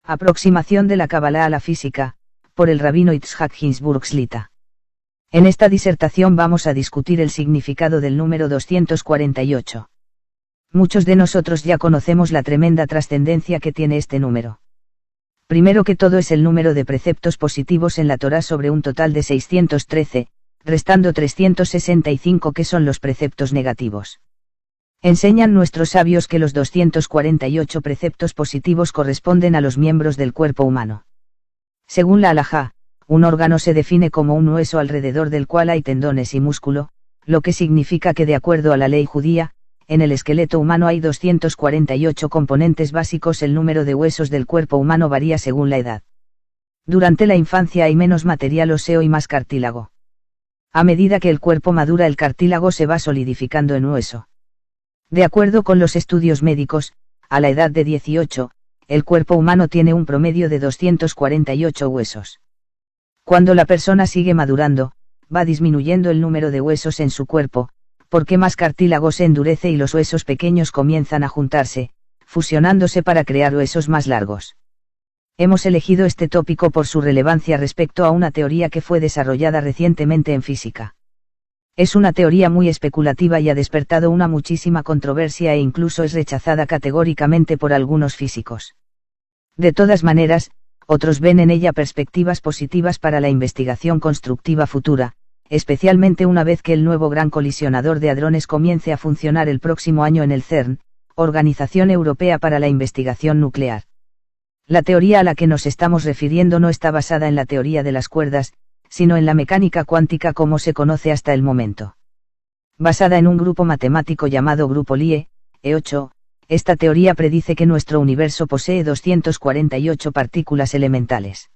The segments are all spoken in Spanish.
Aproximación de la Kabbalah a la física, por el rabino Itzhak Ginsburg Shlita. En esta disertación vamos a discutir el significado del número 248. Muchos de nosotros ya conocemos la tremenda trascendencia que tiene este número. Primero que todo es el número de preceptos positivos en la Torá sobre un total de 613, restando 365 que son los preceptos negativos. Enseñan nuestros sabios que los 248 preceptos positivos corresponden a los miembros del cuerpo humano. Según la halajá, un órgano se define como un hueso alrededor del cual hay tendones y músculo, lo que significa que de acuerdo a la ley judía, en el esqueleto humano hay 248 componentes básicos. El número de huesos del cuerpo humano varía según la edad. Durante la infancia hay menos material óseo y más cartílago. A medida que el cuerpo madura, el cartílago se va solidificando en hueso. De acuerdo con los estudios médicos, a la edad de 18, el cuerpo humano tiene un promedio de 248 huesos. Cuando la persona sigue madurando, va disminuyendo el número de huesos en su cuerpo, porque más cartílago se endurece y los huesos pequeños comienzan a juntarse, fusionándose para crear huesos más largos. Hemos elegido este tópico por su relevancia respecto a una teoría que fue desarrollada recientemente en física. Es una teoría muy especulativa y ha despertado una muchísima controversia e incluso es rechazada categóricamente por algunos físicos. De todas maneras, otros ven en ella perspectivas positivas para la investigación constructiva futura, especialmente una vez que el nuevo gran colisionador de hadrones comience a funcionar el próximo año en el CERN, Organización Europea para la Investigación Nuclear. La teoría a la que nos estamos refiriendo no está basada en la teoría de las cuerdas, sino en la mecánica cuántica como se conoce hasta el momento. Basada en un grupo matemático llamado Grupo Lie, E8, esta teoría predice que nuestro universo posee 248 partículas elementales.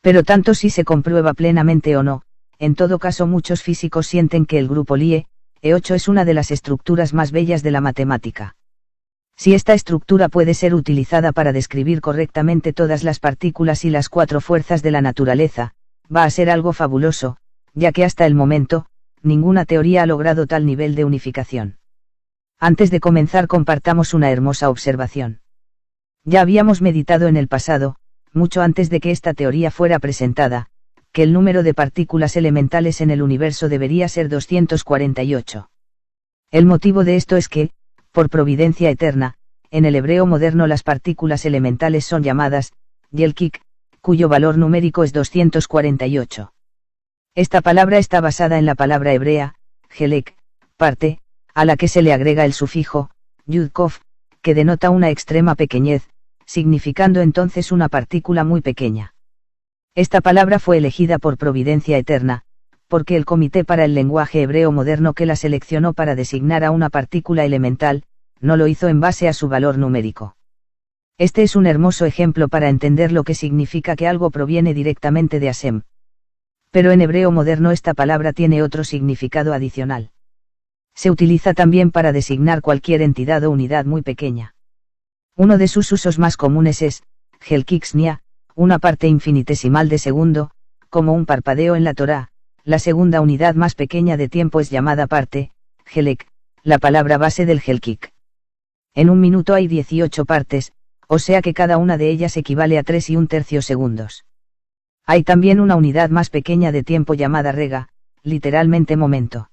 Pero tanto si se comprueba plenamente o no, en todo caso muchos físicos sienten que el Grupo Lie, E8 es una de las estructuras más bellas de la matemática. Si esta estructura puede ser utilizada para describir correctamente todas las partículas y las cuatro fuerzas de la naturaleza, va a ser algo fabuloso, ya que hasta el momento, ninguna teoría ha logrado tal nivel de unificación. Antes de comenzar compartamos una hermosa observación. Ya habíamos meditado en el pasado, mucho antes de que esta teoría fuera presentada, que el número de partículas elementales en el universo debería ser 248. El motivo de esto es que, por providencia eterna, en el hebreo moderno las partículas elementales son llamadas yelkik, cuyo valor numérico es 248. Esta palabra está basada en la palabra hebrea, helek, parte, a la que se le agrega el sufijo, yudkov, que denota una extrema pequeñez, significando entonces una partícula muy pequeña. Esta palabra fue elegida por providencia eterna, porque el Comité para el Lenguaje Hebreo Moderno que la seleccionó para designar a una partícula elemental, no lo hizo en base a su valor numérico. Este es un hermoso ejemplo para entender lo que significa que algo proviene directamente de Hashem. Pero en hebreo moderno esta palabra tiene otro significado adicional. Se utiliza también para designar cualquier entidad o unidad muy pequeña. Uno de sus usos más comunes es, helkik shnia, una parte infinitesimal de segundo, como un parpadeo en la Torá. La segunda unidad más pequeña de tiempo es llamada parte, helek, la palabra base del helkik. En un minuto hay 18 partes, o sea que cada una de ellas equivale a 3 1/3 segundos. Hay también una unidad más pequeña de tiempo llamada rega, literalmente momento.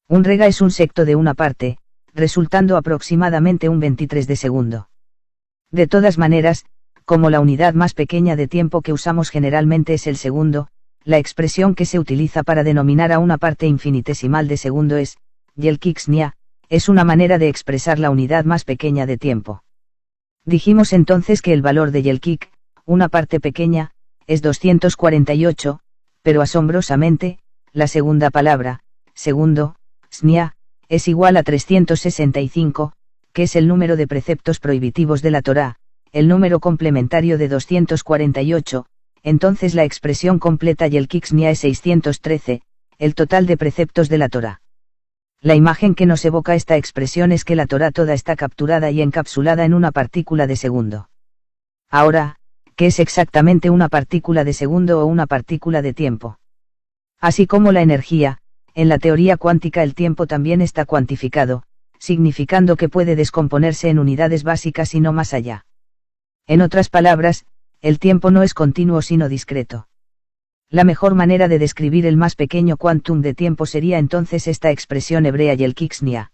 Un rega es un secto de una parte, resultando aproximadamente un 23 de segundo. De todas maneras, como la unidad más pequeña de tiempo que usamos generalmente es el segundo, la expresión que se utiliza para denominar a una parte infinitesimal de segundo es, yelkik shnia, es una manera de expresar la unidad más pequeña de tiempo. Dijimos entonces que el valor de yelkik, una parte pequeña, es 248, pero asombrosamente, la segunda palabra, segundo, shnia, es igual a 365, que es el número de preceptos prohibitivos de la Torá, el número complementario de 248, entonces la expresión completa yelkik shnia es 613, el total de preceptos de la Torá. La imagen que nos evoca esta expresión es que la Torá toda está capturada y encapsulada en una partícula de segundo. Ahora, ¿qué es exactamente una partícula de segundo o una partícula de tiempo? Así como la energía, en la teoría cuántica el tiempo también está cuantificado, significando que puede descomponerse en unidades básicas y no más allá. En otras palabras, el tiempo no es continuo sino discreto. La mejor manera de describir el más pequeño quantum de tiempo sería entonces esta expresión hebrea Yelkixnia.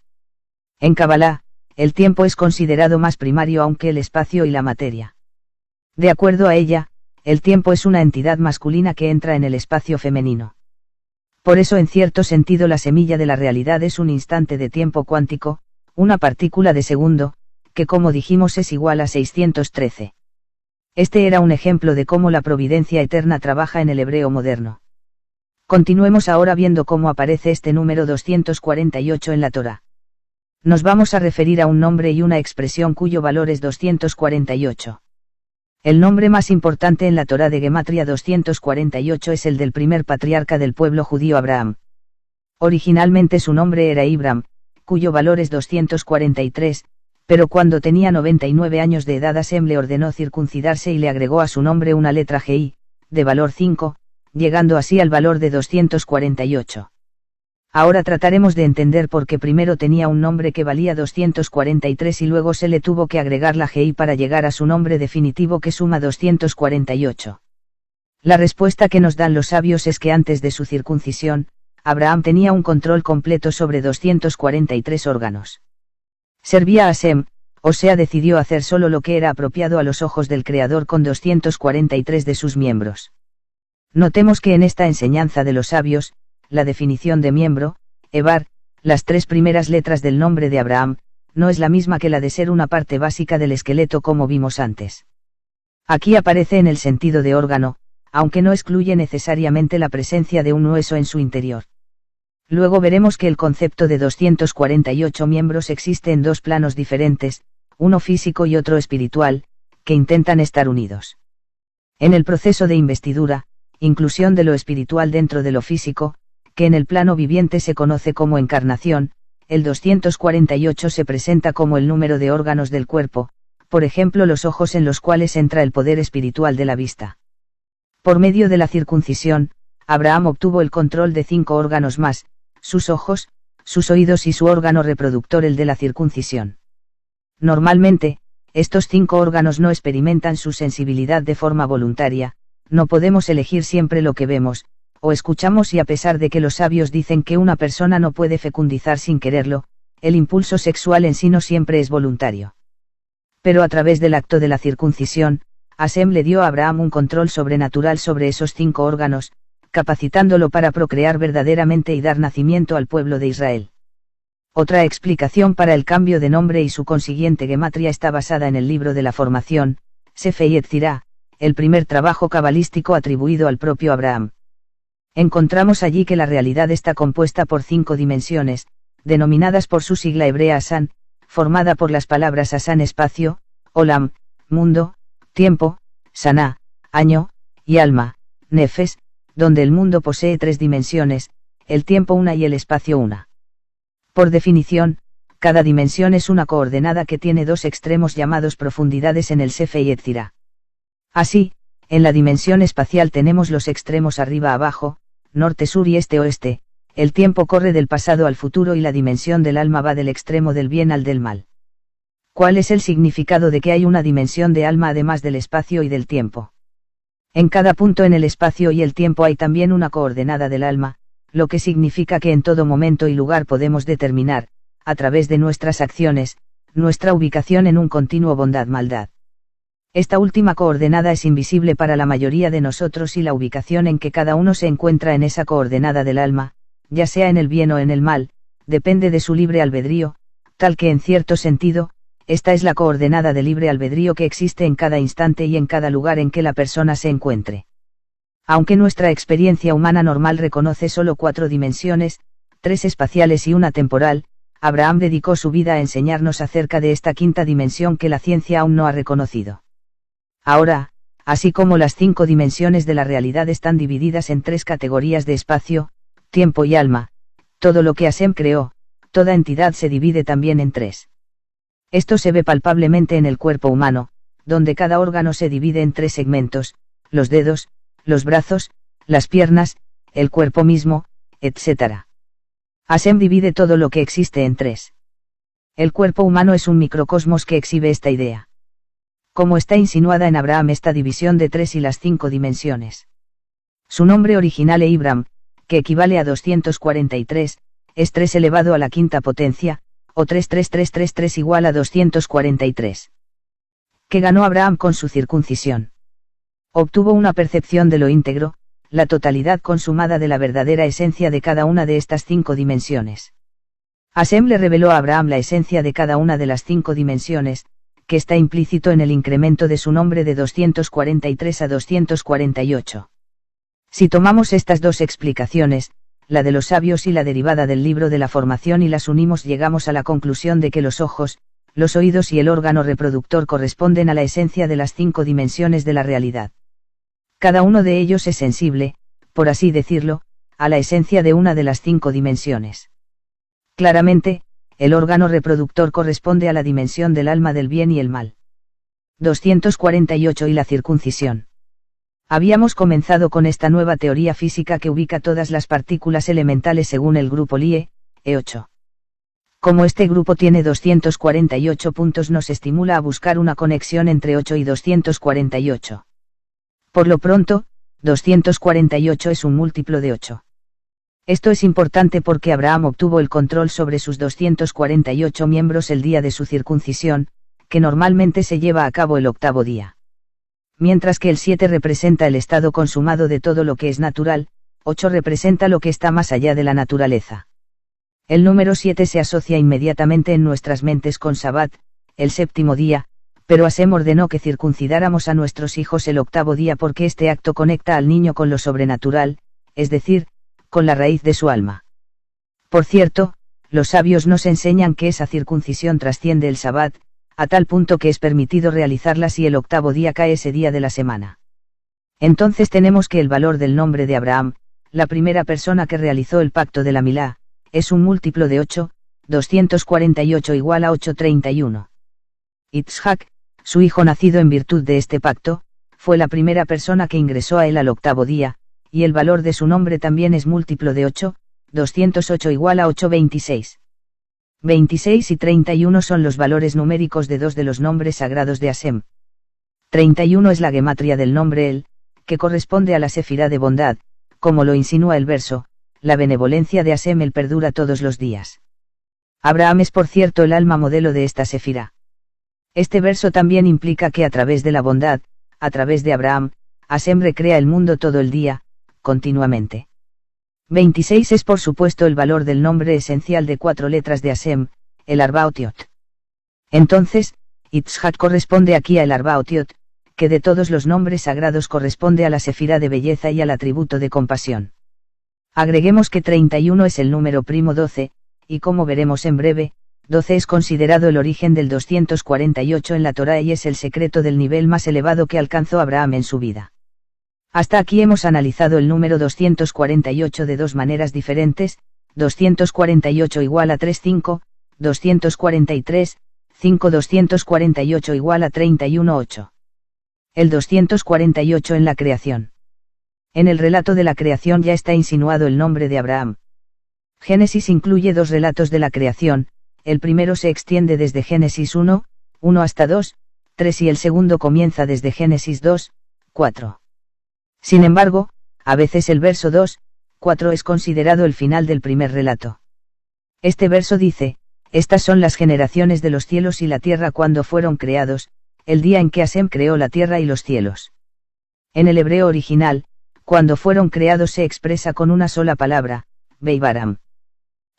En Kabbalah, el tiempo es considerado más primario aunque el espacio y la materia. De acuerdo a ella, el tiempo es una entidad masculina que entra en el espacio femenino. Por eso en cierto sentido la semilla de la realidad es un instante de tiempo cuántico, una partícula de segundo, que como dijimos es igual a 613. Este era un ejemplo de cómo la providencia eterna trabaja en el hebreo moderno. Continuemos ahora viendo cómo aparece este número 248 en la Torá. Nos vamos a referir a un nombre y una expresión cuyo valor es 248. El nombre más importante en la Torá de Gematria 248 es el del primer patriarca del pueblo judío Abraham. Originalmente su nombre era Ibram, cuyo valor es 243, pero cuando tenía 99 años de edad Hashem le ordenó circuncidarse y le agregó a su nombre una letra Gi, de valor 5, llegando así al valor de 248. Ahora trataremos de entender por qué primero tenía un nombre que valía 243 y luego se le tuvo que agregar la Gi para llegar a su nombre definitivo que suma 248. La respuesta que nos dan los sabios es que antes de su circuncisión, Abraham tenía un control completo sobre 243 órganos. Servía a Hashem, o sea decidió hacer solo lo que era apropiado a los ojos del Creador con 243 de sus miembros. Notemos que en esta enseñanza de los sabios, la definición de miembro, Ebar, las tres primeras letras del nombre de Abraham, no es la misma que la de ser una parte básica del esqueleto como vimos antes. Aquí aparece en el sentido de órgano, aunque no excluye necesariamente la presencia de un hueso en su interior. Luego veremos que el concepto de 248 miembros existe en dos planos diferentes, uno físico y otro espiritual, que intentan estar unidos. En el proceso de investidura, inclusión de lo espiritual dentro de lo físico, que en el plano viviente se conoce como encarnación, el 248 se presenta como el número de órganos del cuerpo, por ejemplo los ojos en los cuales entra el poder espiritual de la vista. Por medio de la circuncisión, Abraham obtuvo el control de 5 órganos más, sus ojos, sus oídos y su órgano reproductor el de la circuncisión. Normalmente, estos 5 órganos no experimentan su sensibilidad de forma voluntaria, no podemos elegir siempre lo que vemos, o escuchamos y a pesar de que los sabios dicen que una persona no puede fecundizar sin quererlo, el impulso sexual en sí no siempre es voluntario. Pero a través del acto de la circuncisión, Hashem le dio a Abraham un control sobrenatural sobre esos 5 órganos, capacitándolo para procrear verdaderamente y dar nacimiento al pueblo de Israel. Otra explicación para el cambio de nombre y su consiguiente gematria está basada en el libro de la formación, Sefer Yetzirah, el primer trabajo cabalístico atribuido al propio Abraham. Encontramos allí que la realidad está compuesta por 5 dimensiones, denominadas por su sigla hebrea Asan, formada por las palabras Asan espacio, Olam, mundo, tiempo, Saná, año, y alma, Nefes, donde el mundo posee 3 dimensiones, el tiempo una y el espacio una. Por definición, cada dimensión es una coordenada que tiene 2 extremos llamados profundidades en el Sefer Yetzirah. Así, en la dimensión espacial tenemos los extremos arriba-abajo, norte-sur y este-oeste, el tiempo corre del pasado al futuro y la dimensión del alma va del extremo del bien al del mal. ¿Cuál es el significado de que hay una dimensión de alma además del espacio y del tiempo? En cada punto en el espacio y el tiempo hay también una coordenada del alma, lo que significa que en todo momento y lugar podemos determinar, a través de nuestras acciones, nuestra ubicación en un continuo bondad-maldad. Esta última coordenada es invisible para la mayoría de nosotros y la ubicación en que cada uno se encuentra en esa coordenada del alma, ya sea en el bien o en el mal, depende de su libre albedrío, tal que en cierto sentido, esta es la coordenada de libre albedrío que existe en cada instante y en cada lugar en que la persona se encuentre. Aunque nuestra experiencia humana normal reconoce solo 4 dimensiones, 3 espaciales y una temporal, Abraham dedicó su vida a enseñarnos acerca de esta 5ª dimensión que la ciencia aún no ha reconocido. Ahora, así como las 5 dimensiones de la realidad están divididas en 3 categorías de espacio, tiempo y alma, todo lo que Hashem creó, toda entidad se divide también en 3. Esto se ve palpablemente en el cuerpo humano, donde cada órgano se divide en 3 segmentos, los dedos, los brazos, las piernas, el cuerpo mismo, etc. Hashem divide todo lo que existe en 3. El cuerpo humano es un microcosmos que exhibe esta idea. Como está insinuada en Abraham esta división de 3 y las 5 dimensiones. Su nombre original Ibram, que equivale a 243, es 3 elevado a la quinta potencia, o 33333 igual a 243. ¿Qué ganó Abraham con su circuncisión? Obtuvo una percepción de lo íntegro, la totalidad consumada de la verdadera esencia de cada una de estas 5 dimensiones. Hashem le reveló a Abraham la esencia de cada una de las 5 dimensiones, que está implícito en el incremento de su nombre de 243 a 248. Si tomamos estas dos explicaciones, la de los sabios y la derivada del libro de la formación y las unimos, llegamos a la conclusión de que los ojos, los oídos y el órgano reproductor corresponden a la esencia de las 5 dimensiones de la realidad. Cada uno de ellos es sensible, por así decirlo, a la esencia de una de las 5 dimensiones. Claramente, el órgano reproductor corresponde a la dimensión del alma del bien y el mal. 248 y la circuncisión. Habíamos comenzado con esta nueva teoría física que ubica todas las partículas elementales según el grupo Lie, E8. Como este grupo tiene 248 puntos, nos estimula a buscar una conexión entre 8 y 248. Por lo pronto, 248 es un múltiplo de 8. Esto es importante porque Abraham obtuvo el control sobre sus 248 miembros el día de su circuncisión, que normalmente se lleva a cabo el 8º día. Mientras que el 7 representa el estado consumado de todo lo que es natural, 8 representa lo que está más allá de la naturaleza. El número 7 se asocia inmediatamente en nuestras mentes con Sabbat, el 7º día, pero Hashem ordenó que circuncidáramos a nuestros hijos el 8º día porque este acto conecta al niño con lo sobrenatural, es decir, con la raíz de su alma. Por cierto, los sabios nos enseñan que esa circuncisión trasciende el Sabbat, a tal punto que es permitido realizarla si el 8º día cae ese día de la semana. Entonces tenemos que el valor del nombre de Abraham, la primera persona que realizó el pacto de la Milá, es un múltiplo de 8, 248 igual a 831. Itzhak, su hijo nacido en virtud de este pacto, fue la primera persona que ingresó a él al 8º día, y el valor de su nombre también es múltiplo de 8, 208 igual a 826. 26 y 31 son los valores numéricos de 2 de los nombres sagrados de Hashem. 31 es la gematria del nombre El, que corresponde a la sefirá de bondad, como lo insinúa el verso, la benevolencia de Hashem el perdura todos los días. Abraham es por cierto el alma modelo de esta sefirá. Este verso también implica que a través de la bondad, a través de Abraham, Hashem recrea el mundo todo el día, continuamente. 26 es por supuesto el valor del nombre esencial de 4 letras de Hashem, el Arba Otiot. Entonces, Itzhak corresponde aquí a el Arba Otiot, que de todos los nombres sagrados corresponde a la sefirá de belleza y al atributo de compasión. Agreguemos que 31 es el número primo 12, y como veremos en breve, 12 es considerado el origen del 248 en la Torá y es el secreto del nivel más elevado que alcanzó Abraham en su vida. Hasta aquí hemos analizado el número 248 de dos maneras diferentes, 248 igual a 35, 243, 5 248 igual a 31 8. El 248 en la creación. En el relato de la creación ya está insinuado el nombre de Abraham. Génesis incluye 2 relatos de la creación, el primero se extiende desde Génesis 1, 1 hasta 2, 3 y el segundo comienza desde Génesis 2, 4. Sin embargo, a veces el verso 2, 4 es considerado el final del primer relato. Este verso dice, estas son las generaciones de los cielos y la tierra cuando fueron creados, el día en que Hashem creó la tierra y los cielos. En el hebreo original, cuando fueron creados se expresa con una sola palabra, Beibaram.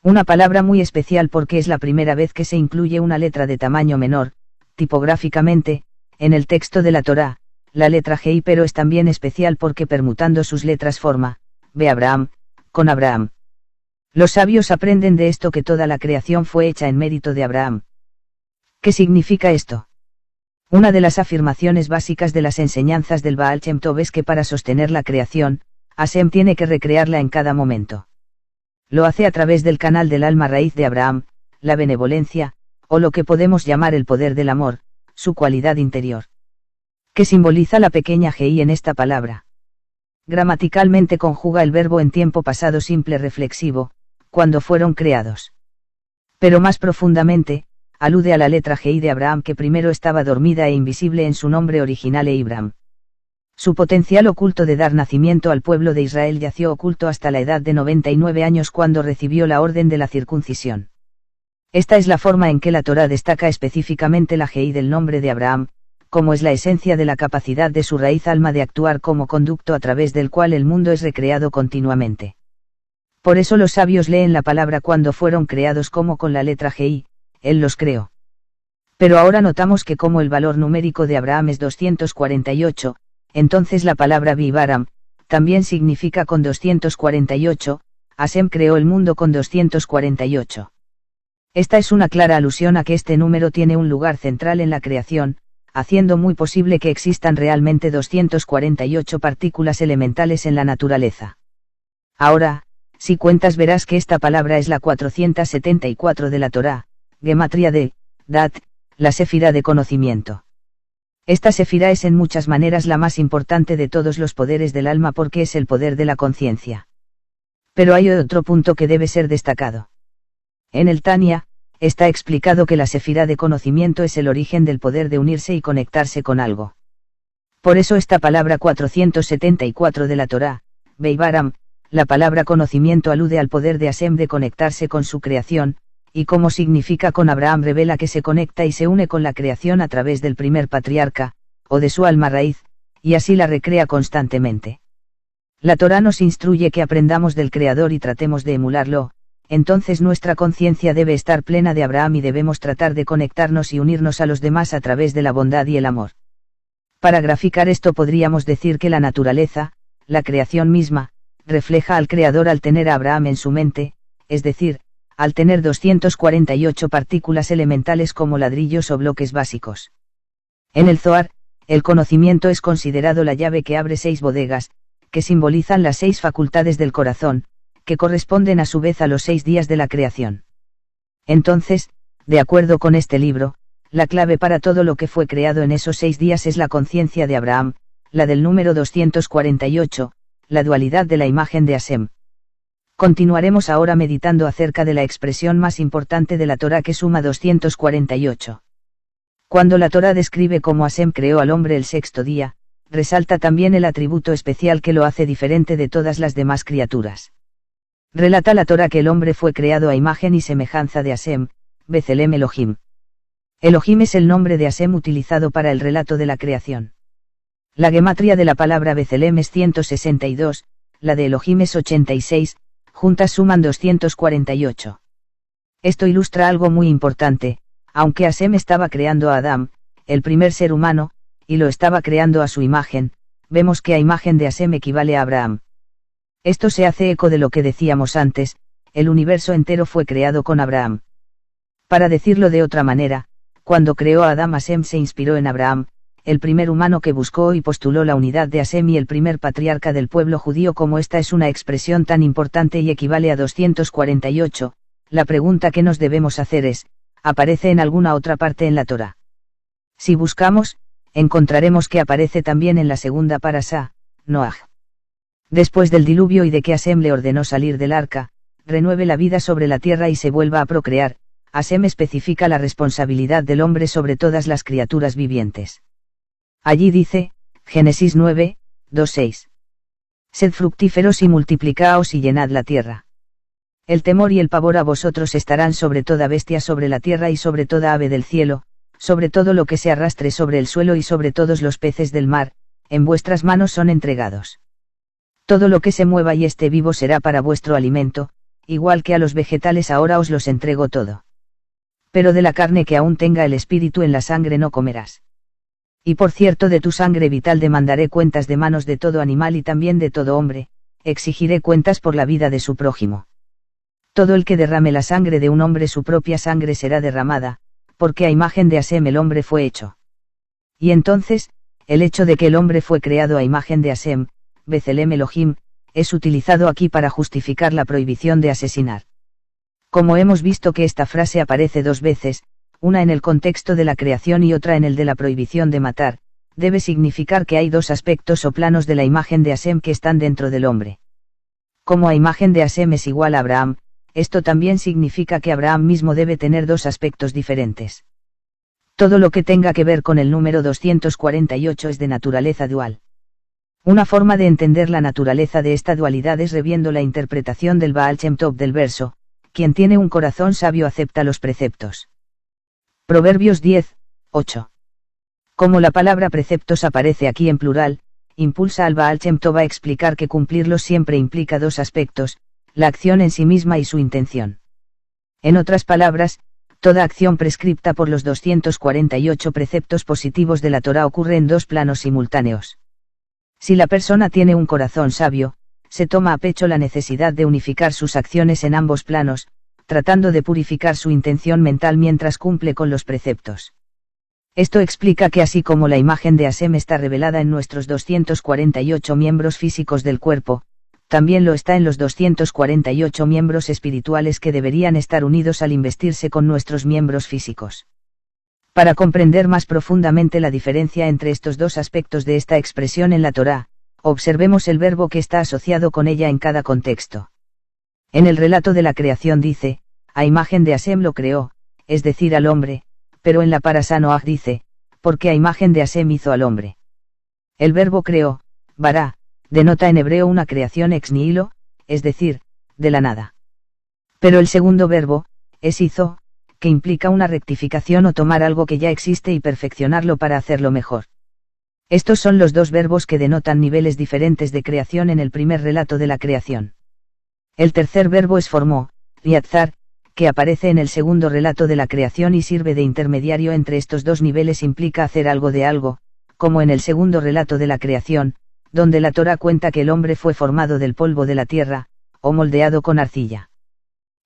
Una palabra muy especial porque es la primera vez que se incluye una letra de tamaño menor, tipográficamente, en el texto de la Torá. La letra Hei pero es también especial porque permutando sus letras forma, Be Abraham, con Abraham. Los sabios aprenden de esto que toda la creación fue hecha en mérito de Abraham. ¿Qué significa esto? Una de las afirmaciones básicas de las enseñanzas del Baal Shem Tov es que para sostener la creación, Hashem tiene que recrearla en cada momento. Lo hace a través del canal del alma raíz de Abraham, la benevolencia, o lo que podemos llamar el poder del amor, su cualidad interior. ¿Qué simboliza la pequeña Hei en esta palabra? Gramaticalmente conjuga el verbo en tiempo pasado simple reflexivo, cuando fueron creados. Pero más profundamente, alude a la letra Gi de Abraham que primero estaba dormida e invisible en su nombre original Eibram. Su potencial oculto de dar nacimiento al pueblo de Israel yació oculto hasta la edad de 99 años cuando recibió la orden de la circuncisión. Esta es la forma en que la Torá destaca específicamente la Gi del nombre de Abraham, como es la esencia de la capacidad de su raíz alma de actuar como conducto a través del cual el mundo es recreado continuamente. Por eso los sabios leen la palabra cuando fueron creados como con la letra Gi, él los creó. Pero ahora notamos que como el valor numérico de Abraham es 248, entonces la palabra Vivaram, también significa con 248, Hashem creó el mundo con 248. Esta es una clara alusión a que este número tiene un lugar central en la creación, haciendo muy posible que existan realmente 248 partículas elementales en la naturaleza. Ahora, si cuentas verás que esta palabra es la 474 de la Torá, gematría de Dat, la sefirá de conocimiento. Esta sefirá es en muchas maneras la más importante de todos los poderes del alma porque es el poder de la conciencia. Pero hay otro punto que debe ser destacado. En el Tania, está explicado que la sefirá de conocimiento es el origen del poder de unirse y conectarse con algo. Por eso esta palabra 474 de la Torá, Beibaram, la palabra conocimiento alude al poder de Hashem de conectarse con su creación, y como significa con Abraham revela que se conecta y se une con la creación a través del primer patriarca, o de su alma raíz, y así la recrea constantemente. La Torá nos instruye que aprendamos del Creador y tratemos de emularlo, entonces nuestra conciencia debe estar plena de Abraham y debemos tratar de conectarnos y unirnos a los demás a través de la bondad y el amor. Para graficar esto podríamos decir que la naturaleza, la creación misma, refleja al Creador al tener a Abraham en su mente, es decir, al tener 248 partículas elementales como ladrillos o bloques básicos. En el Zohar, el conocimiento es considerado la llave que abre 6 bodegas, que simbolizan las 6 facultades del corazón, que corresponden a su vez a los 6 días de la creación. Entonces, de acuerdo con este libro, la clave para todo lo que fue creado en esos 6 días es la conciencia de Abraham, la del número 248, la dualidad de la imagen de Hashem. Continuaremos ahora meditando acerca de la expresión más importante de la Torá que suma 248. Cuando la Torá describe cómo Hashem creó al hombre el 6º día, resalta también el atributo especial que lo hace diferente de todas las demás criaturas. Relata la Torá que el hombre fue creado a imagen y semejanza de Hashem, Betzelem Elohim. Elohim es el nombre de Hashem utilizado para el relato de la creación. La gematría de la palabra Betzelem es 162, la de Elohim es 86, juntas suman 248. Esto ilustra algo muy importante, aunque Hashem estaba creando a Adán, el primer ser humano, y lo estaba creando a su imagen, vemos que a imagen de Hashem equivale a Abraham. Esto se hace eco de lo que decíamos antes, el universo entero fue creado con Abraham. Para decirlo de otra manera, cuando creó a Adán Hashem se inspiró en Abraham, el primer humano que buscó y postuló la unidad de Hashem y el primer patriarca del pueblo judío. Como esta es una expresión tan importante y equivale a 248, la pregunta que nos debemos hacer es, ¿aparece en alguna otra parte en la Torá? Si buscamos, encontraremos que aparece también en la segunda parasá, Noaj. Después del diluvio y de que Hashem le ordenó salir del arca, renueve la vida sobre la tierra y se vuelva a procrear, Hashem especifica la responsabilidad del hombre sobre todas las criaturas vivientes. Allí dice, Génesis 9, 2-6. Sed fructíferos y multiplicaos y llenad la tierra. El temor y el pavor a vosotros estarán sobre toda bestia sobre la tierra y sobre toda ave del cielo, sobre todo lo que se arrastre sobre el suelo y sobre todos los peces del mar, en vuestras manos son entregados. Todo lo que se mueva y esté vivo será para vuestro alimento, igual que a los vegetales ahora os los entrego todo. Pero de la carne que aún tenga el espíritu en la sangre no comerás. Y por cierto de tu sangre vital demandaré cuentas de manos de todo animal y también de todo hombre, exigiré cuentas por la vida de su prójimo. Todo el que derrame la sangre de un hombre su propia sangre será derramada, porque a imagen de Hashem el hombre fue hecho. Y entonces, el hecho de que el hombre fue creado a imagen de Hashem, Betzelem Elohim, es utilizado aquí para justificar la prohibición de asesinar. Como hemos visto que esta frase aparece 2 veces, una en el contexto de la creación y otra en el de la prohibición de matar, debe significar que hay 2 aspectos o planos de la imagen de Hashem que están dentro del hombre. Como a imagen de Hashem es igual a Abraham, esto también significa que Abraham mismo debe tener dos aspectos diferentes. Todo lo que tenga que ver con el número 248 es de naturaleza dual. Una forma de entender la naturaleza de esta dualidad es reviendo la interpretación del Baal Shem Tov del verso, quien tiene un corazón sabio acepta los preceptos. Proverbios 10, 8. Como la palabra preceptos aparece aquí en plural, impulsa al Baal Shem Tov a explicar que cumplirlos siempre implica dos aspectos, la acción en sí misma y su intención. En otras palabras, toda acción prescripta por los 248 preceptos positivos de la Torá ocurre en dos planos simultáneos. Si la persona tiene un corazón sabio, se toma a pecho la necesidad de unificar sus acciones en ambos planos, tratando de purificar su intención mental mientras cumple con los preceptos. Esto explica que así como la imagen de Hashem está revelada en nuestros 248 miembros físicos del cuerpo, también lo está en los 248 miembros espirituales que deberían estar unidos al investirse con nuestros miembros físicos. Para comprender más profundamente la diferencia entre estos dos aspectos de esta expresión en la Torá, observemos el verbo que está asociado con ella en cada contexto. En el relato de la creación dice, a imagen de Hashem lo creó, es decir al hombre, pero en la Parashá Noaj dice, porque a imagen de Hashem hizo al hombre. El verbo creó, bará, denota en hebreo una creación ex nihilo, es decir, de la nada. Pero el segundo verbo, es hizo, que implica una rectificación o tomar algo que ya existe y perfeccionarlo para hacerlo mejor. Estos son los dos verbos que denotan niveles diferentes de creación en el primer relato de la creación. El tercer verbo es formó, yatzar, que aparece en el segundo relato de la creación y sirve de intermediario entre estos dos niveles, implica hacer algo de algo, como en el segundo relato de la creación, donde la Torá cuenta que el hombre fue formado del polvo de la tierra, o moldeado con arcilla.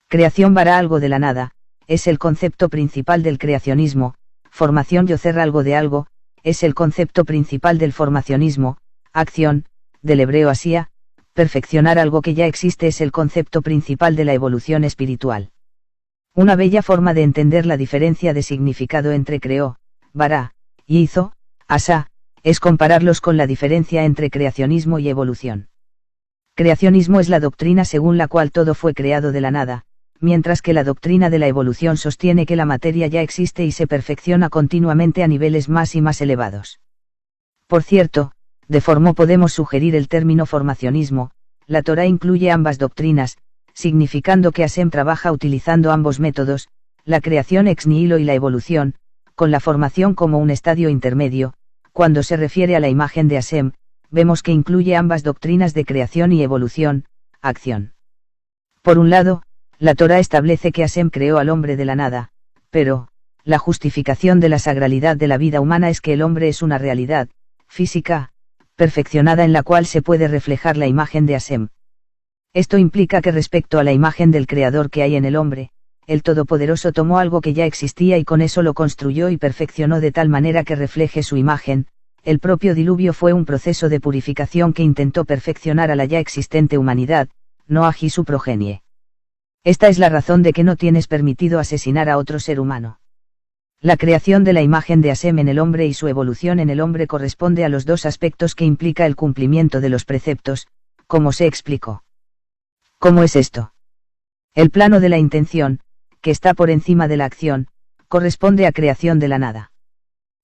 Creación vará algo de la nada, es el concepto principal del creacionismo, formación yocer algo de algo, es el concepto principal del formacionismo, acción, del hebreo asía, perfeccionar algo que ya existe es el concepto principal de la evolución espiritual. Una bella forma de entender la diferencia de significado entre creó, vará, y hizo, asá, es compararlos con la diferencia entre creacionismo y evolución. Creacionismo es la doctrina según la cual todo fue creado de la nada, mientras que la doctrina de la evolución sostiene que la materia ya existe y se perfecciona continuamente a niveles más y más elevados. Por cierto, de formó podemos sugerir el término formacionismo, la Torá incluye ambas doctrinas, significando que Hashem trabaja utilizando ambos métodos, la creación ex nihilo y la evolución, con la formación como un estadio intermedio. Cuando se refiere a la imagen de Hashem, vemos que incluye ambas doctrinas de creación y evolución, acción. Por un lado, la Torá establece que Hashem creó al hombre de la nada, pero, la justificación de la sagralidad de la vida humana es que el hombre es una realidad, física, perfeccionada en la cual se puede reflejar la imagen de Hashem. Esto implica que respecto a la imagen del Creador que hay en el hombre, el Todopoderoso tomó algo que ya existía y con eso lo construyó y perfeccionó de tal manera que refleje su imagen. El propio diluvio fue un proceso de purificación que intentó perfeccionar a la ya existente humanidad, Noaj y su progenie. Esta es la razón de que no tienes permitido asesinar a otro ser humano. La creación de la imagen de Hashem en el hombre y su evolución en el hombre corresponde a los dos aspectos que implica el cumplimiento de los preceptos, como se explicó. ¿Cómo es esto? El plano de la intención, que está por encima de la acción, corresponde a creación de la nada.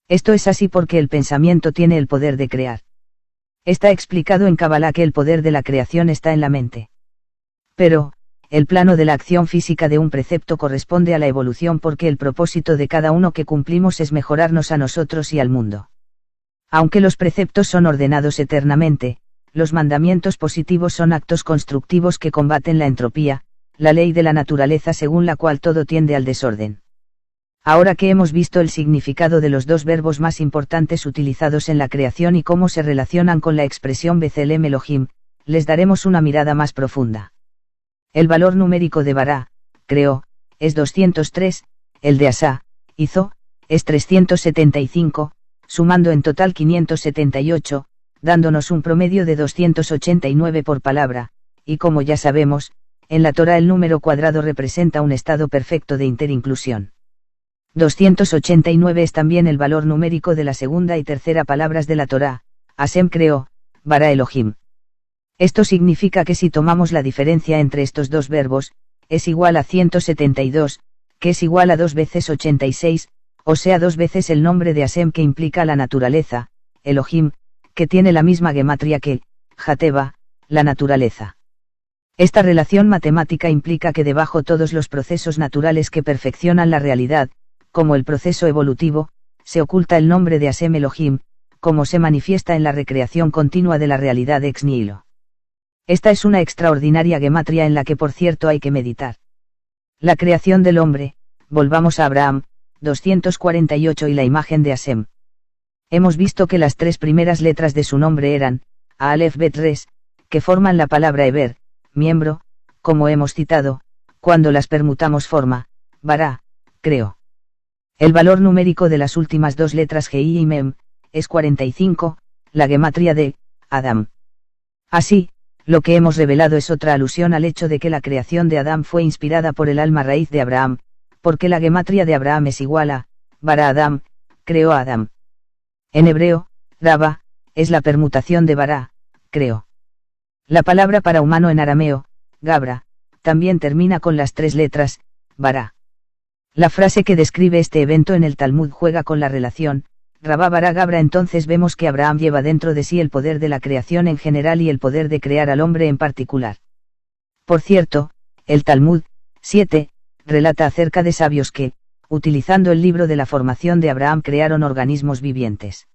Esto es así porque el pensamiento tiene el poder de crear. Está explicado en Kabbalah que el poder de la creación está en la mente. Pero, el plano de la acción física de un precepto corresponde a la evolución porque el propósito de cada uno que cumplimos es mejorarnos a nosotros y al mundo. Aunque los preceptos son ordenados eternamente, los mandamientos positivos son actos constructivos que combaten la entropía, la ley de la naturaleza según la cual todo tiende al desorden. Ahora que hemos visto el significado de los dos verbos más importantes utilizados en la creación y cómo se relacionan con la expresión Betzelem Elohim, les daremos una mirada más profunda. El valor numérico de Bará, creó, es 203, el de Asá, hizo, es 375, sumando en total 578, dándonos un promedio de 289 por palabra, y como ya sabemos, en la Torá el número cuadrado representa un estado perfecto de interinclusión. 289 es también el valor numérico de la segunda y tercera palabras de la Torá, Hashem creó, Bará Elohim. Esto significa que si tomamos la diferencia entre estos dos verbos, es igual a 172, que es igual a 2 veces 86, o sea 2 veces el nombre de Hashem que implica la naturaleza, Elohim, que tiene la misma gematria que, Jateba, la naturaleza. Esta relación matemática implica que debajo todos los procesos naturales que perfeccionan la realidad, como el proceso evolutivo, se oculta el nombre de Hashem Elohim, como se manifiesta en la recreación continua de la realidad ex nihilo. Esta es una extraordinaria gematria en la que por cierto hay que meditar. La creación del hombre, volvamos a Abraham, 248 y la imagen de Hashem. Hemos visto que las 3 primeras letras de su nombre eran, Aleph Bet Res, que forman la palabra Eber, miembro, como hemos citado, cuando las permutamos forma, Bará, creo. El valor numérico de las últimas 2 letras Gi y Mem, es 45, la gematria de, Adam. Así, lo que hemos revelado es otra alusión al hecho de que la creación de Adam fue inspirada por el alma raíz de Abraham, porque la gematria de Abraham es igual a, Bara Adam, creó a Adam. En hebreo, Raba, es la permutación de Bará, creo. La palabra para humano en arameo, Gabra, también termina con las 3 letras, Bará. La frase que describe este evento en el Talmud juega con la relación, Rabá Bará Gabra. Entonces vemos que Abraham lleva dentro de sí el poder de la creación en general y el poder de crear al hombre en particular. Por cierto, el Talmud, 7, relata acerca de sabios que, utilizando el libro de la formación de Abraham crearon organismos vivientes.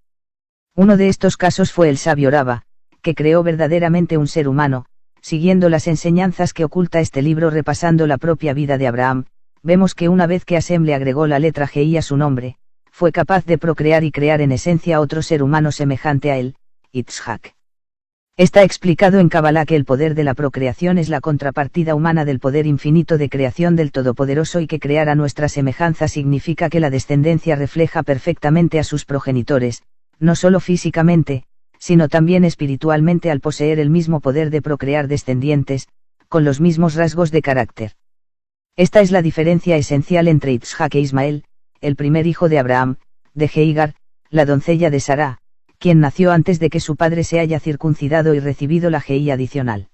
Uno de estos casos fue el sabio Raba, que creó verdaderamente un ser humano, siguiendo las enseñanzas que oculta este libro. Repasando la propia vida de Abraham, vemos que una vez que Hashem le agregó la letra Gi a su nombre, fue capaz de procrear y crear en esencia otro ser humano semejante a él, Yitzhak. Está explicado en Kabbalah que el poder de la procreación es la contrapartida humana del poder infinito de creación del Todopoderoso y que crear a nuestra semejanza significa que la descendencia refleja perfectamente a sus progenitores, no solo físicamente, sino también espiritualmente al poseer el mismo poder de procrear descendientes, con los mismos rasgos de carácter. Esta es la diferencia esencial entre Yitzhak e Ismael, el primer hijo de Abraham, de Heigar, la doncella de Sará, quien nació antes de que su padre se haya circuncidado y recibido la Gi adicional.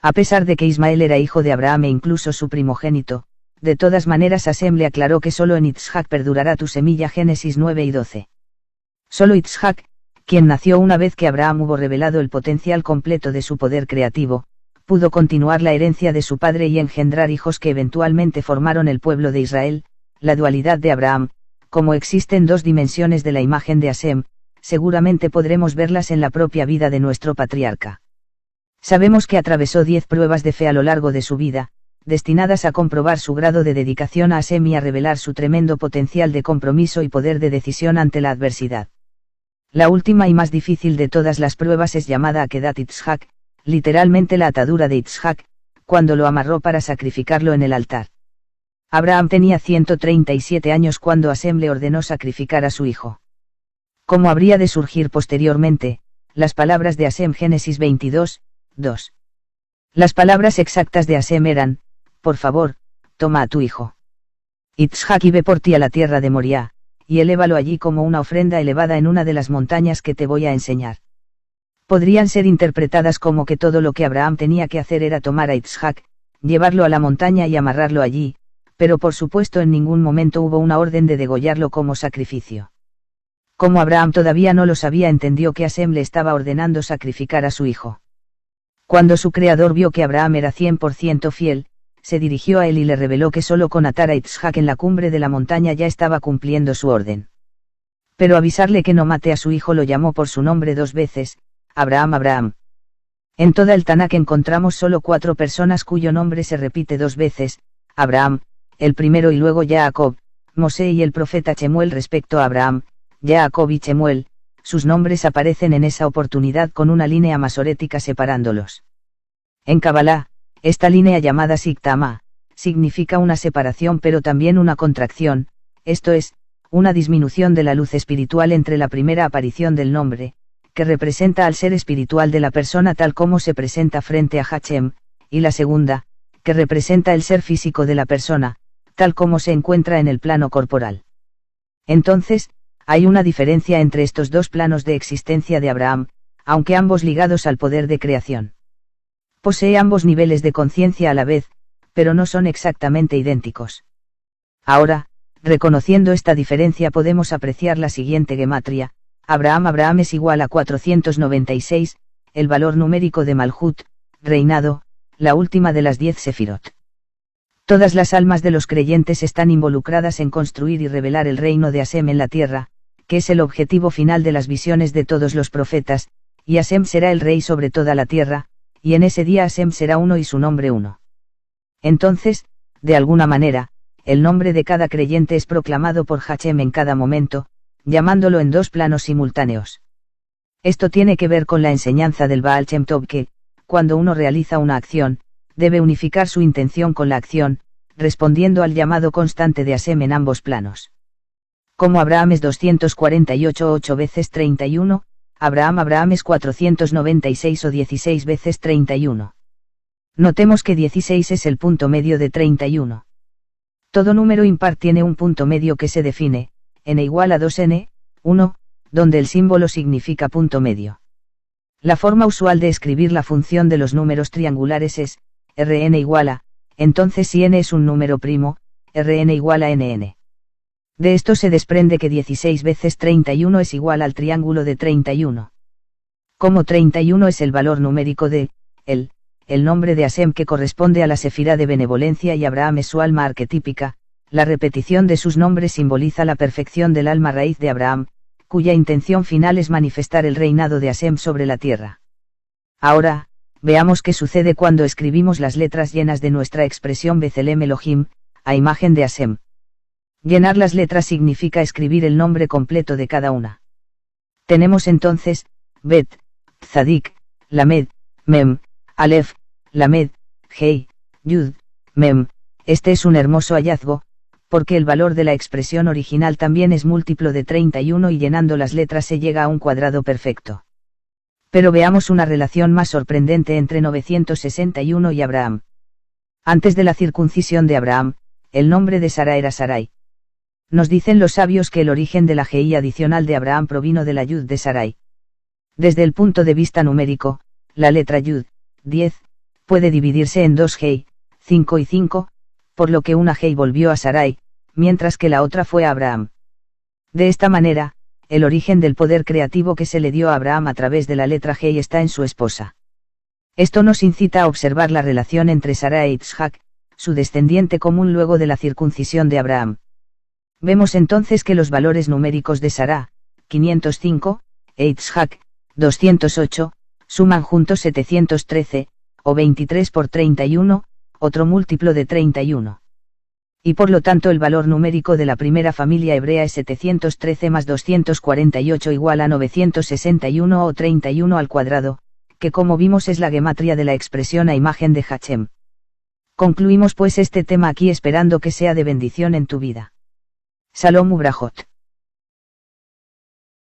A pesar de que Ismael era hijo de Abraham e incluso su primogénito, de todas maneras Hashem le aclaró que solo en Yitzhak perdurará tu semilla. Génesis 9 y 12. Solo Yitzhak, quien nació una vez que Abraham hubo revelado el potencial completo de su poder creativo, pudo continuar la herencia de su padre y engendrar hijos que eventualmente formaron el pueblo de Israel. La dualidad de Abraham, como existen 2 dimensiones de la imagen de Hashem, seguramente podremos verlas en la propia vida de nuestro patriarca. Sabemos que atravesó 10 pruebas de fe a lo largo de su vida, destinadas a comprobar su grado de dedicación a Hashem y a revelar su tremendo potencial de compromiso y poder de decisión ante la adversidad. La última y más difícil de todas las pruebas es llamada Akedat Yitzhak, literalmente la atadura de Yitzhak, cuando lo amarró para sacrificarlo en el altar. Abraham tenía 137 años cuando Hashem le ordenó sacrificar a su hijo. Como habría de surgir posteriormente, las palabras de Hashem. Génesis 22, 2. Las palabras exactas de Hashem eran, por favor, toma a tu hijo Yitzhak y ve por ti a la tierra de Moriah, y elévalo allí como una ofrenda elevada en una de las montañas que te voy a enseñar. Podrían ser interpretadas como que todo lo que Abraham tenía que hacer era tomar a Yitzhak, llevarlo a la montaña y amarrarlo allí, pero por supuesto en ningún momento hubo una orden de degollarlo como sacrificio. Como Abraham todavía no lo sabía, entendió que Hashem le estaba ordenando sacrificar a su hijo. Cuando su creador vio que Abraham era 100% fiel, se dirigió a él y le reveló que solo con atar a Yitzhak en la cumbre de la montaña ya estaba cumpliendo su orden. Pero avisarle que no mate a su hijo lo llamó por su nombre 2 veces, Abraham, Abraham. En toda el Tanakh encontramos solo 4 personas cuyo nombre se repite 2 veces, Abraham, el primero y luego Jacob, Mosé y el profeta Shemuel. Respecto a Abraham, Jacob y Shemuel, sus nombres aparecen en esa oportunidad con una línea masorética separándolos. En Kabbalah, esta línea llamada Siktama, significa una separación pero también una contracción, esto es, una disminución de la luz espiritual entre la primera aparición del nombre, que representa al ser espiritual de la persona tal como se presenta frente a Hashem, y la segunda, que representa el ser físico de la persona, tal como se encuentra en el plano corporal. Entonces, hay una diferencia entre estos 2 planos de existencia de Abraham, aunque ambos ligados al poder de creación. Posee ambos niveles de conciencia a la vez, pero no son exactamente idénticos. Ahora, reconociendo esta diferencia podemos apreciar la siguiente gematria: Abraham es igual a 496, el valor numérico de Malhut, reinado, la última de las 10 sefirot. Todas las almas de los creyentes están involucradas en construir y revelar el reino de Hashem en la tierra, que es el objetivo final de las visiones de todos los profetas, y Hashem será el rey sobre toda la tierra, y en ese día Hashem será uno y su nombre uno. Entonces, de alguna manera, el nombre de cada creyente es proclamado por Hashem en cada momento, llamándolo en dos planos simultáneos. Esto tiene que ver con la enseñanza del Baal Shem Tov que, cuando uno realiza una acción, debe unificar su intención con la acción, respondiendo al llamado constante de Hashem en ambos planos. Como Abraham es 248 8 veces 31, Abraham es 496 o 16 veces 31. Notemos que 16 es el punto medio de 31. Todo número impar tiene un punto medio que se define, n igual a 2n, 1, donde el símbolo significa punto medio. La forma usual de escribir la función de los números triangulares es, Rn igual a, entonces si n es un número primo, Rn igual a nn. De esto se desprende que 16 veces 31 es igual al triángulo de 31. Como 31 es el valor numérico de, el nombre de Hashem que corresponde a la sefirá de benevolencia y Abraham es su alma arquetípica, la repetición de sus nombres simboliza la perfección del alma raíz de Abraham, cuya intención final es manifestar el reinado de Hashem sobre la tierra. Ahora, veamos qué sucede cuando escribimos las letras llenas de nuestra expresión Betzelem Elohim, a imagen de Hashem. Llenar las letras significa escribir el nombre completo de cada una. Tenemos entonces, Bet, Tzadik, Lamed, Mem, Aleph, Lamed, Hei, Yud, Mem. Este es un hermoso hallazgo, porque el valor de la expresión original también es múltiplo de 31 y llenando las letras se llega a un cuadrado perfecto. Pero veamos una relación más sorprendente entre 961 y Abraham. Antes de la circuncisión de Abraham, el nombre de Sara era Sarai. Nos dicen los sabios que el origen de la Hei adicional de Abraham provino de la Yud de Sarai. Desde el punto de vista numérico, la letra Yud, 10, puede dividirse en dos Hei, 5 y 5, por lo que una Hei volvió a Sarai, mientras que la otra fue a Abraham. De esta manera, el origen del poder creativo que se le dio a Abraham a través de la letra Hei está en su esposa. Esto nos incita a observar la relación entre Sara e Yitzhak, su descendiente común luego de la circuncisión de Abraham. Vemos entonces que los valores numéricos de Sara, 505, e Yitzhak, 208, suman juntos 713, o 23 por 31, otro múltiplo de 31. Y por lo tanto el valor numérico de la primera familia hebrea es 713 más 248 igual a 961 o 31 al cuadrado, que como vimos es la gematria de la expresión a imagen de Hashem. Concluimos pues este tema aquí esperando que sea de bendición en tu vida. Shalom Ubrajot.